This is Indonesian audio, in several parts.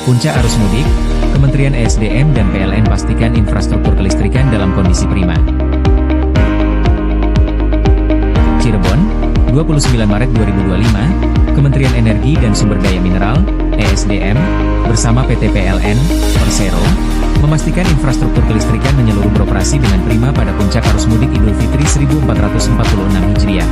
Puncak arus mudik, Kementerian ESDM dan PLN pastikan infrastruktur kelistrikan dalam kondisi prima. Cirebon, 29 Maret 2025, Kementerian Energi dan Sumber Daya Mineral, ESDM, bersama PT PLN, Persero, memastikan infrastruktur kelistrikan menyeluruh beroperasi dengan prima pada puncak arus mudik Idul Fitri 1446 Hijriah.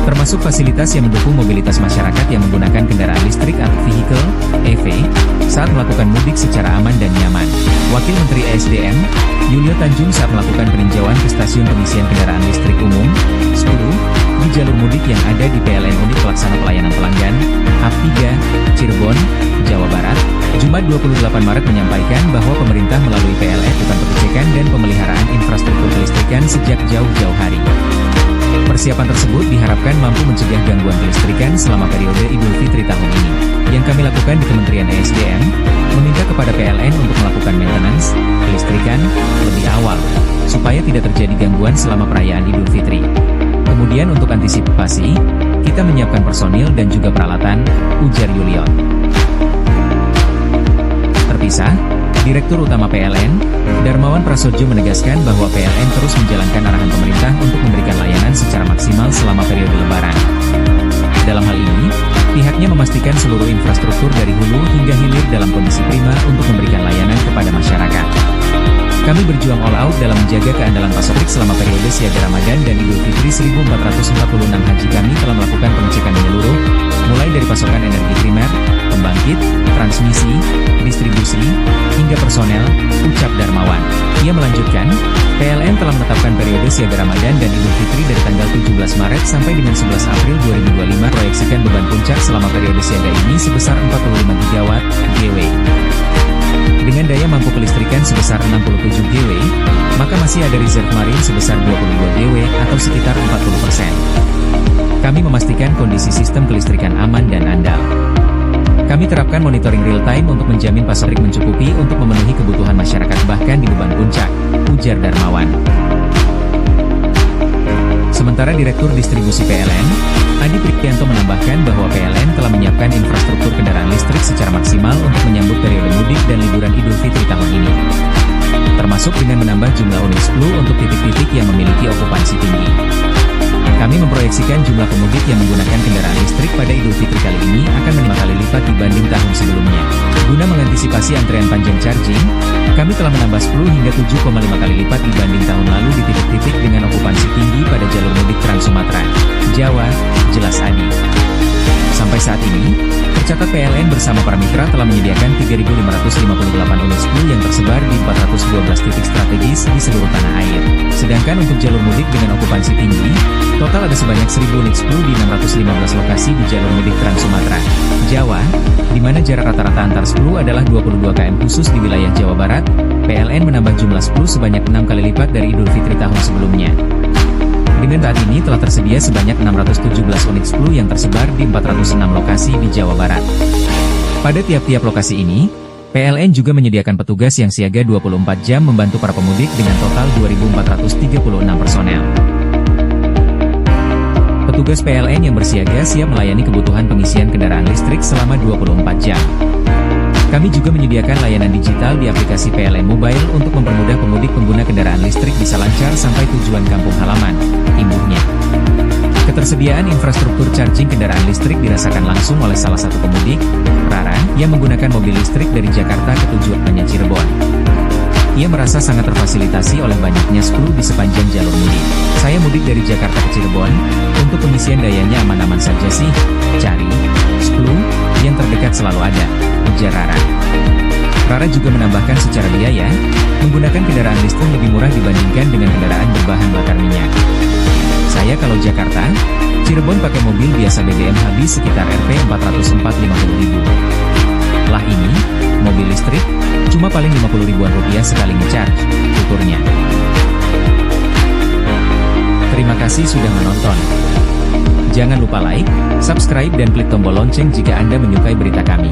Termasuk fasilitas yang mendukung mobilitas masyarakat yang menggunakan kendaraan listrik atau vehicle, EV, saat melakukan mudik secara aman dan nyaman. Wakil Menteri ESDM, Yulio Tanjung saat melakukan peninjauan ke stasiun pengisian kendaraan listrik umum, 10, di jalur mudik yang ada di PLN Unit Pelaksana Pelayanan Pelanggan, AP3, Cirebon, Jawa Barat, Jumat 28 Maret menyampaikan bahwa pemerintah melalui PLN melakukan pengecekan dan pemeliharaan infrastruktur kelistrikan sejak jauh-jauh hari. Persiapan tersebut diharapkan mampu mencegah gangguan kelistrikan selama periode Idul Fitri tahun ini. Yang kami lakukan di Kementerian ESDM, meminta kepada PLN untuk melakukan maintenance kelistrikan lebih awal, supaya tidak terjadi gangguan selama perayaan Idul Fitri. Kemudian untuk antisipasi, kita menyiapkan personil dan juga peralatan, ujar Yulio. Terpisah, Direktur Utama PLN, Darmawan Prasojo menegaskan bahwa PLN terus menjalankan arahan pemerintah untuk memberikan layanan secara maksimal selama periode Lebaran. Dalam hal ini, pihaknya memastikan seluruh infrastruktur dari hulu hingga hilir dalam kondisi prima untuk memberikan layanan kepada masyarakat. Kami berjuang all out dalam menjaga keandalan pasokan selama periode siaga Ramadan dan Idul Fitri 1446 Haji. Kami telah melakukan pengecekan menyeluruh, mulai dari pasokan energi primer, pembangkit, transmisi, distribusi, hingga personel, ucap Darmawan. Ia melanjutkan, PLN telah menetapkan periode siaga Ramadan dan Idul Fitri dari tanggal 17 Maret sampai dengan 11 April 2025. Proyeksikan beban puncak selama periode siaga ini sebesar 45 gigawatt GW. Dengan daya mampu kelistrikan sebesar 67 GW, maka masih ada reserve marine sebesar 22 GW atau sekitar 40%. Kami memastikan kondisi sistem kelistrikan aman dan andal. Kami terapkan monitoring real-time untuk menjamin pasokan mencukupi untuk memenuhi kebutuhan masyarakat bahkan di beban puncak, ujar Darmawan. Sementara Direktur Distribusi PLN, Adi Priyanto menambahkan bahwa PLN telah menyiapkan infrastruktur kendaraan listrik secara maksimal untuk menyambut periode mudik dan liburan Idul Fitri tahun ini. Termasuk dengan menambah jumlah unit 10 untuk titik-titik yang memiliki okupansi tinggi. Kami memproyeksikan jumlah pemudik yang menggunakan kendaraan listrik pada Idul Fitri kali ini akan 5 kali lipat dibanding tahun sebelumnya. Guna mengantisipasi antrean panjang charging, kami telah menambah 10 hingga 7,5 kali lipat dibanding tahun lalu di titik-titik dengan okupansi tinggi pada jalur mudik Trans Sumatera, Jawa, jelas Adi. Sampai saat ini, tercatat PLN bersama para mitra telah menyediakan 3.558 unit 10 yang tersebar di 412 titik strategis di seluruh tanah air. Sedangkan untuk jalur mudik dengan okupansi tinggi, total ada sebanyak 1.000 unit 10 di 615 lokasi di jalur mudik Trans Sumatera, Jawa, di mana jarak rata-rata antar 10 adalah 22 km. Khusus di wilayah Jawa Barat, PLN menambah jumlah 10 sebanyak 6 kali lipat dari Idul Fitri tahun sebelumnya. Dengan saat ini telah tersedia sebanyak 617 unit 10 yang tersebar di 406 lokasi di Jawa Barat. Pada tiap-tiap lokasi ini, PLN juga menyediakan petugas yang siaga 24 jam membantu para pemudik dengan total 2.436 personel. Petugas PLN yang bersiaga siap melayani kebutuhan pengisian kendaraan listrik selama 24 jam. Kami juga menyediakan layanan digital di aplikasi PLN Mobile untuk mempermudah pemudik pengguna kendaraan listrik bisa lancar sampai tujuan kampung halaman, imbuhnya. Ketersediaan infrastruktur charging kendaraan listrik dirasakan langsung oleh salah satu pemudik, Rara, yang menggunakan mobil listrik dari Jakarta ke tujuannya Cirebon. Ia merasa sangat terfasilitasi oleh banyaknya 10 di sepanjang jalur mudik. Saya mudik dari Jakarta ke Cirebon, untuk pengisian dayanya aman-aman saja sih, cari 10 yang terdekat selalu ada, ujar Rara. Rara juga menambahkan secara biaya, menggunakan kendaraan listrik lebih murah dibandingkan dengan kendaraan berbahan bakar minyak. Saya kalau Jakarta, Cirebon pakai mobil biasa BBM habis sekitar Rp 450.000. Lah ini, mobil listrik, cuma paling 50 ribuan rupiah sekali ngecharge, tuturnya. Terima kasih sudah menonton. Jangan lupa like, subscribe dan klik tombol lonceng jika Anda menyukai berita kami.